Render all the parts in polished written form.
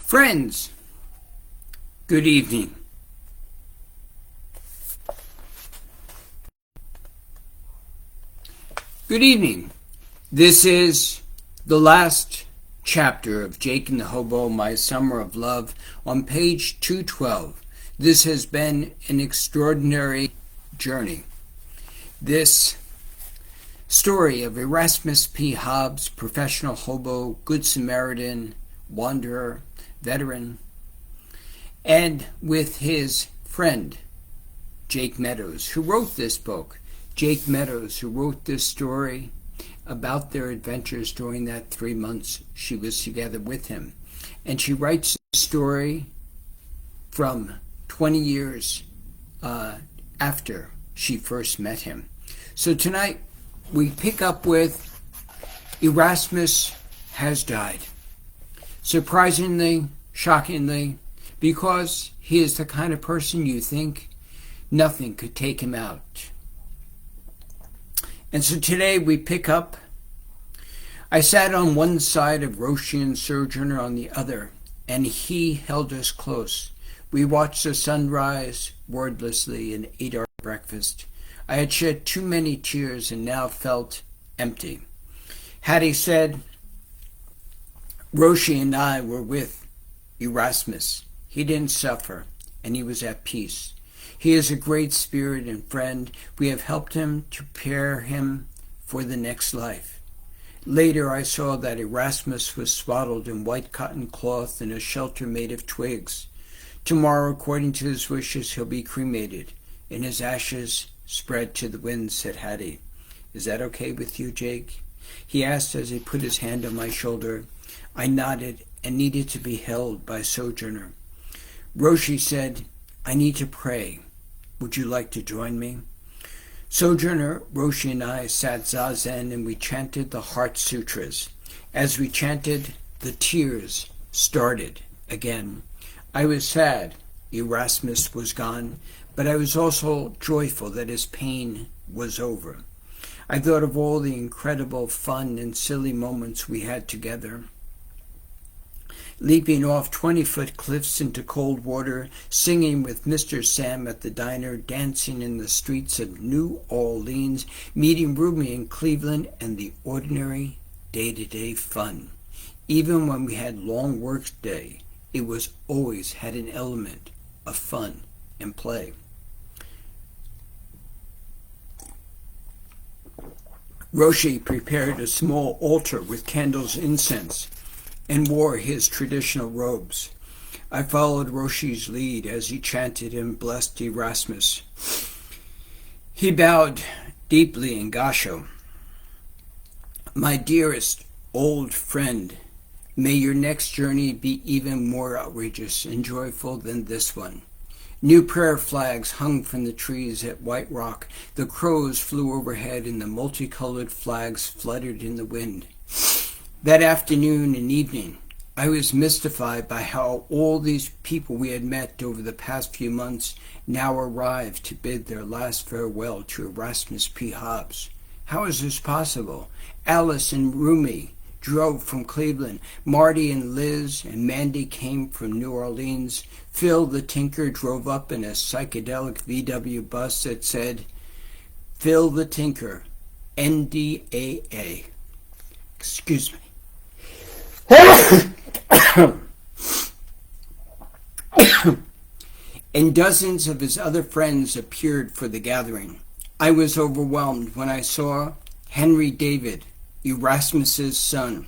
Friends, good evening. Good evening. This is the last chapter of Jake and the Hobo, My Summer of Love, on page 212. This has been an extraordinary journey. This story of Erasmus P. Hobbs, professional hobo, good Samaritan, wanderer, veteran, and with his friend, Jake Meadows, who wrote this book. Jake Meadows, who wrote this story about their adventures during that 3 months she was together with him. And she writes the story from 20 years after she first met him. So tonight we pick up with Erasmus has died. Surprisingly, shockingly, because he is the kind of person you think nothing could take him out. And so today we pick up. I sat on one side of Roshi and Sojourner on the other, and he held us close. We watched the sunrise wordlessly and ate our breakfast. I had shed too many tears and now felt empty. Hattie said, Roshi and I were with Erasmus. He didn't suffer, and he was at peace. He is a great spirit and friend. We have helped him to prepare him for the next life. Later I saw that Erasmus was swaddled in white cotton cloth in a shelter made of twigs. Tomorrow, according to his wishes, he'll be cremated, and his ashes spread to the wind, said Hattie. Is that okay with you, Jake? He asked as he put his hand on my shoulder. I nodded and needed to be held by Sojourner. Roshi said, I need to pray. Would you like to join me? Sojourner, Roshi, and I sat zazen and we chanted the Heart Sutras. As we chanted, the tears started again. I was sad Erasmus was gone, but I was also joyful that his pain was over. I thought of all the incredible fun and silly moments we had together. Leaping off 20-foot cliffs into cold water, singing with Mr. Sam at the diner, dancing in the streets of New Orleans, meeting Ruby in Cleveland, and the ordinary day-to-day fun. Even when we had long work day, it was always had an element of fun and play. Roshi prepared a small altar with candles and incense, and wore his traditional robes. I followed Roshi's lead as he chanted and blessed Erasmus. He bowed deeply in Gasho. My dearest old friend, may your next journey be even more outrageous and joyful than this one. New prayer flags hung from the trees at White Rock. The crows flew overhead and the multicolored flags fluttered in the wind. That afternoon and evening, I was mystified by how all these people we had met over the past few months now arrived to bid their last farewell to Erasmus P. Hobbs. How is this possible? Alice and Rumi drove from Cleveland. Marty and Liz and Mandy came from New Orleans. Phil the Tinker drove up in a psychedelic VW bus that said, Phil the Tinker, NDAA. Excuse me. And dozens of his other friends appeared for the gathering. I was overwhelmed when I saw Henry David, Erasmus's son,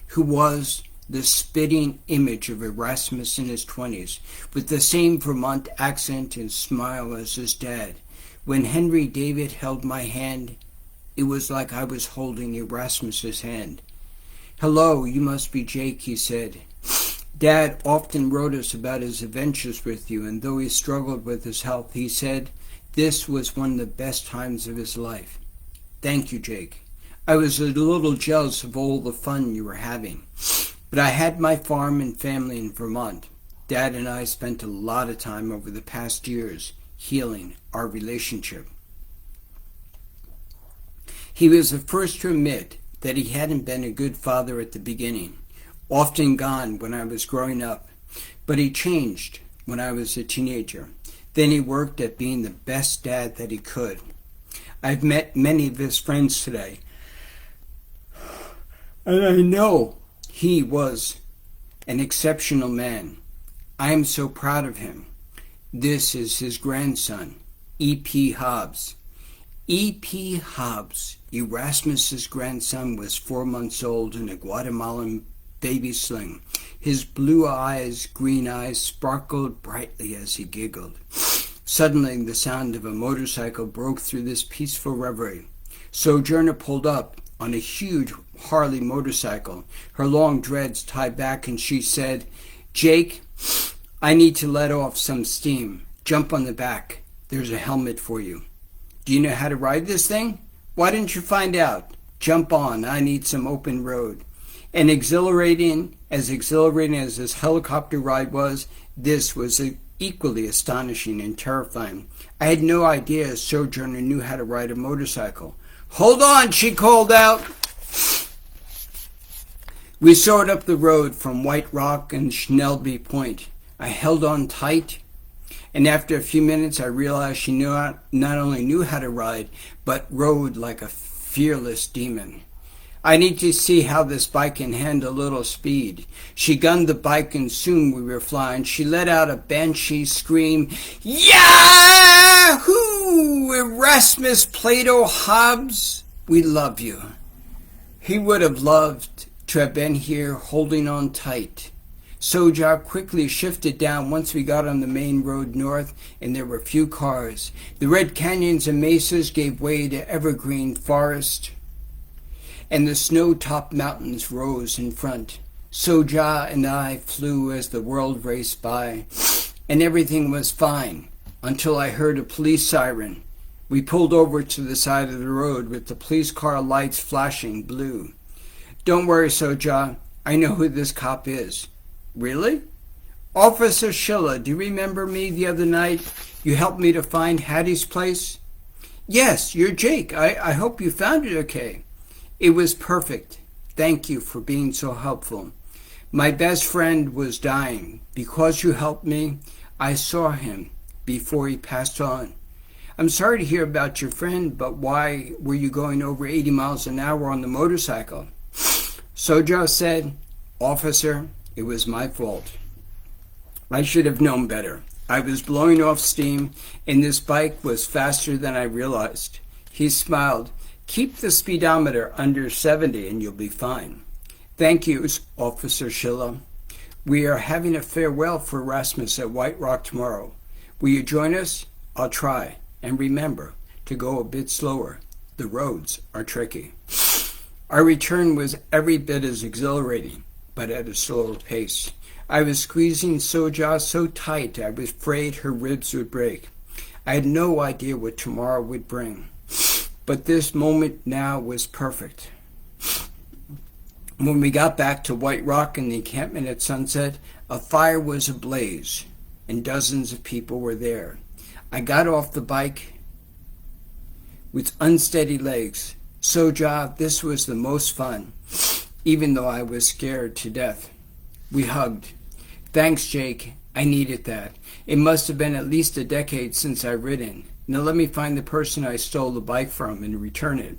who was the spitting image of Erasmus in his 20s, with the same Vermont accent and smile as his dad. When Henry David held my hand, it was like I was holding Erasmus's hand. Hello, you must be Jake, he said. Dad often wrote us about his adventures with you, and though he struggled with his health, he said this was one of the best times of his life. Thank you, Jake. I was a little jealous of all the fun you were having, but I had my farm and family in Vermont. Dad and I spent a lot of time over the past years healing our relationship. He was the first to admit that he hadn't been a good father at the beginning. often gone when I was growing up. But he changed when I was a teenager. Then he worked at being the best dad that he could. I've met many of his friends today, and I know he was an exceptional man. I am so proud of him. This is his grandson, E.P. Hobbs. E.P. Hobbs, Erasmus's grandson, was 4 months old in a Guatemalan baby sling. His green eyes, sparkled brightly as he giggled. Suddenly, the sound of a motorcycle broke through this peaceful reverie. Sojourner pulled up on a huge Harley motorcycle, her long dreads tied back, and she said, "Jake, I need to let off some steam. Jump on the back. There's a helmet for you." "Do you know how to ride this thing?" "Why didn't you find out?" "Jump on. I need some open road." And exhilarating as this helicopter ride was, this was equally astonishing and terrifying. I had no idea Sojourner knew how to ride a motorcycle. "Hold on," she called out. We soared up the road from White Rock and Schnellby Point. I held on tight, and after a few minutes I realized she not only knew how to ride, but rode like a fearless demon. "I need to see how this bike can handle a little speed." She gunned the bike, and soon we were flying. She let out a banshee scream. "Yahoo! Erasmus Plato Hobbs, we love you." He would have loved to have been here holding on tight. Soja quickly shifted down once we got on the main road north, and there were few cars. The red canyons and mesas gave way to evergreen forest, and the snow-topped mountains rose in front. Soja and I flew as the world raced by, and everything was fine until I heard a police siren. We pulled over to the side of the road with the police car lights flashing blue. "Don't worry, Soja. I know who this cop is." "Really?" "Officer Schiller. Do you remember me the other night? You helped me to find Hattie's place?" "Yes, you're Jake. I hope you found it okay." "It was perfect. Thank you for being so helpful. My best friend was dying. Because you helped me, I saw him before he passed on." "I'm sorry to hear about your friend, but why were you going over 80 miles an hour on the motorcycle?" Soja said, "Officer, it was my fault. I should have known better. I was blowing off steam, and this bike was faster than I realized." He smiled. "Keep the speedometer under 70 and you'll be fine." "Thank you, Officer Schiller. We are having a farewell for Erasmus at White Rock tomorrow. Will you join us?" "I'll try. And remember to go a bit slower. The roads are tricky." Our return was every bit as exhilarating, but at a slower pace. I was squeezing Soja so tight I was afraid her ribs would break. I had no idea what tomorrow would bring, but this moment now was perfect. When we got back to White Rock and the encampment at sunset, a fire was ablaze, and dozens of people were there. I got off the bike with unsteady legs. "Soja, this was the most fun, even though I was scared to death." We hugged. "Thanks, Jake. I needed that. It must have been at least a decade since I've ridden. Now let me find the person I stole the bike from and return it."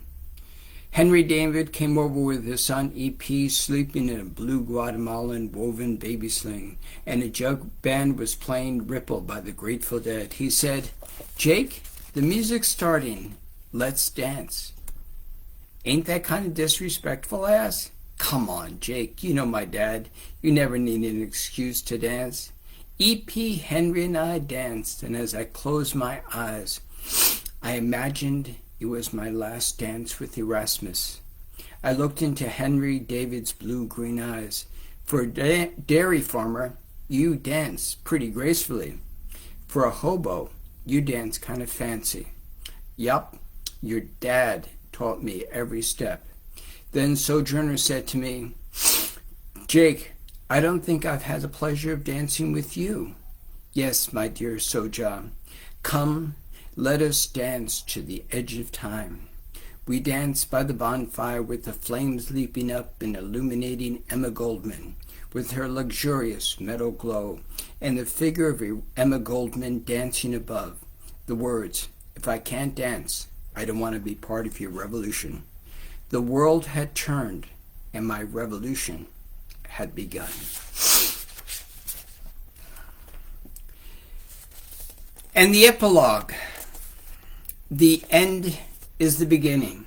Henry David came over with his son E.P. sleeping in a blue Guatemalan woven baby sling, and a jug band was playing Ripple by the Grateful Dead. He said, "Jake, the music's starting. Let's dance." "Ain't that kind of disrespectful?" I asked. "Come on, Jake. You know my dad. You never need an excuse to dance." E.P., Henry, and I danced, and as I closed my eyes, I imagined it was my last dance with Erasmus. I looked into Henry David's blue-green eyes. "For a dairy farmer, you dance pretty gracefully. For a hobo, you dance kind of fancy." "Yup, your dad taught me every step." Then Sojourner said to me, "Jake, I don't think I've had the pleasure of dancing with you." "Yes, my dear Soja. Come, let us dance to the edge of time. We danced by the bonfire with the flames leaping up and illuminating Emma Goldman with her luxurious metal glow, and the figure of Emma Goldman dancing above. The words, "If I can't dance, I don't want to be part of your revolution." The world had turned, and my revolution had begun. And the epilogue. The end is the beginning.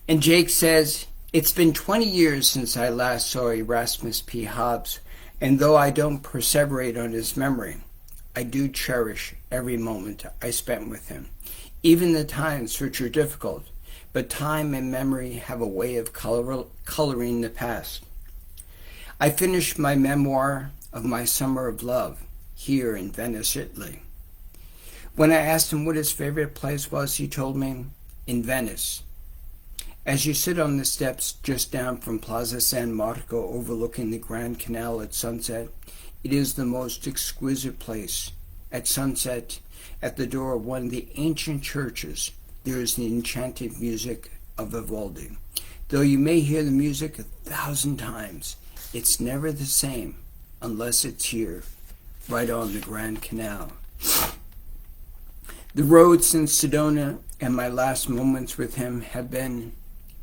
And Jake says, "It's been 20 years since I last saw Erasmus P. Hobbes, and though I don't perseverate on his memory, I do cherish every moment I spent with him, even the times which are difficult, but time and memory have a way of coloring the past." I finished my memoir of my summer of love here in Venice, Italy. When I asked him what his favorite place was, he told me, "In Venice. As you sit on the steps just down from Plaza San Marco overlooking the Grand Canal at sunset, it is the most exquisite place. At sunset, at the door of one of the ancient churches, there is the enchanted music of Vivaldi. Though you may hear the music 1,000 times, it's never the same unless it's here, right on the Grand Canal." The road since Sedona and my last moments with him have been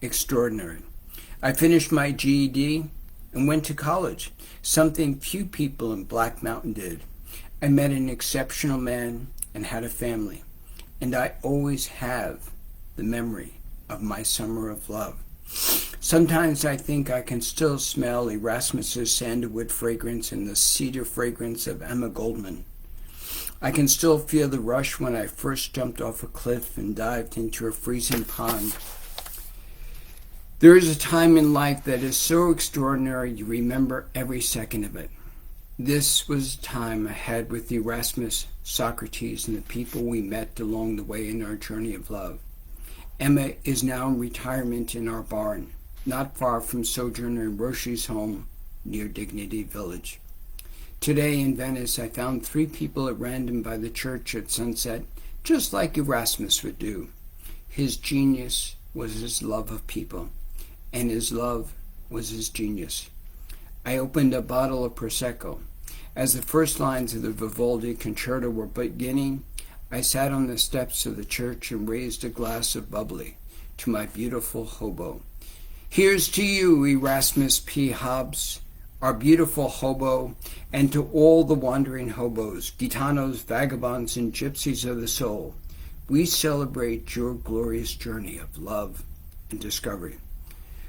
extraordinary. I finished my GED and went to college, something few people in Black Mountain did. I met an exceptional man and had a family, and I always have the memory of my summer of love. Sometimes I think I can still smell Erasmus's sandalwood fragrance and the cedar fragrance of Emma Goldman. I can still feel the rush when I first jumped off a cliff and dived into a freezing pond. There is a time in life that is so extraordinary you remember every second of it. This was a time I had with Erasmus, Socrates, and the people we met along the way in our journey of love. Emma is now in retirement in our barn, not far from Sojourner Roshi's home near Dignity Village. Today in Venice, I found 3 people at random by the church at sunset, just like Erasmus would do. His genius was his love of people, and his love was his genius. I opened a bottle of Prosecco. As the first lines of the Vivaldi concerto were beginning, I sat on the steps of the church and raised a glass of bubbly to my beautiful hobo. Here's to you, Erasmus P. Hobbes, our beautiful hobo, and to all the wandering hobos, gitanos, vagabonds, and gypsies of the soul. We celebrate your glorious journey of love and discovery.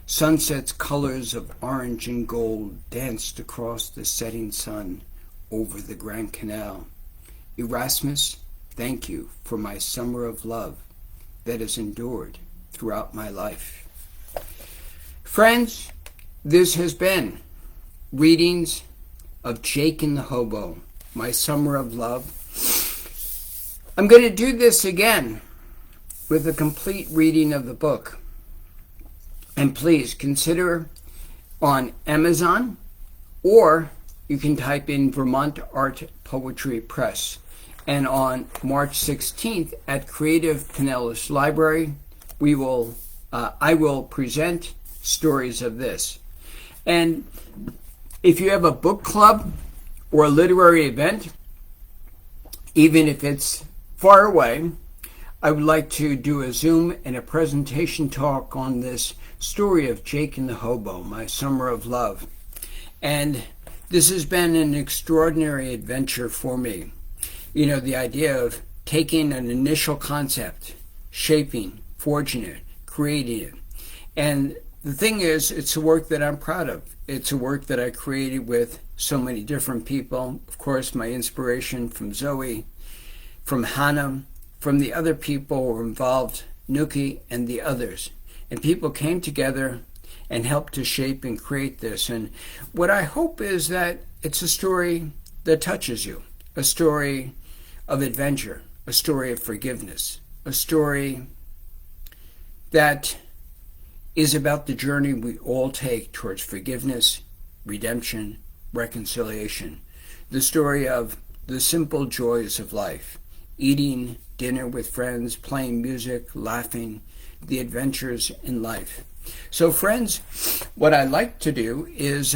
Sunset's colors of orange and gold danced across the setting sun over the Grand Canal. Erasmus, thank you for my summer of love that has endured throughout my life. Friends, this has been Readings of Jake and the Hobo, my summer of love. I'm going to do this again with a complete reading of the book. And please consider on Amazon, or you can type in Vermont Art Poetry Press. And on March 16th at Creative Pinellas Library, I will present stories of this. And if you have a book club or a literary event, even if it's far away, I would like to do a Zoom and a presentation talk on this story of Jake and the Hobo, my summer of love. And this has been an extraordinary adventure for me. You know, the idea of taking an initial concept, shaping, forging it, creating it. And the thing is, it's a work that I'm proud of. It's a work that I created with so many different people. Of course, my inspiration from Zoe, from Hannah, from the other people who were involved, Nuki and the others. And people came together and helped to shape and create this. And what I hope is that it's a story that touches you, a story of adventure, a story of forgiveness, a story that is about the journey we all take towards forgiveness, redemption, reconciliation, the story of the simple joys of life. eating dinner with friends, playing music, laughing, the adventures in life. So friends, what I like to do is,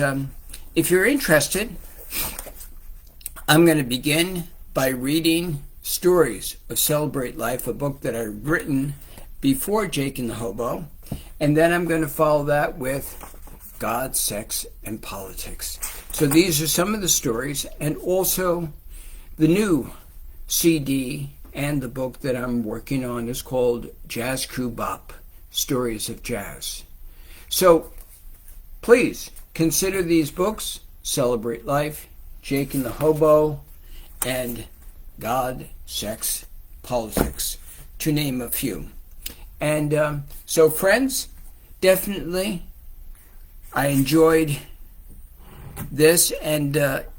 if you're interested, I'm going to begin by reading Stories of Celebrate Life, a book that I've written before Jake and the Hobo, and then I'm going to follow that with God, Sex, and Politics. So these are some of the stories, and also the new CD and the book that I'm working on is called Jazz Crew Bop, Stories of Jazz. So please consider these books, Celebrate Life, Jake and the Hobo, and God, Sex, Politics, to name a few. And so friends, definitely I enjoyed this, and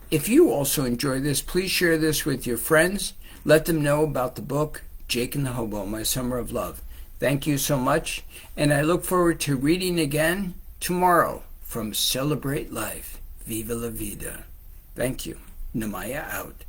if you also enjoy this, please share this with your friends. Let them know about the book, Jake and the Hobo, My Summer of Love. Thank you so much, and I look forward to reading again tomorrow from Celebrate Life. Viva la Vida. Thank you. Namaya out.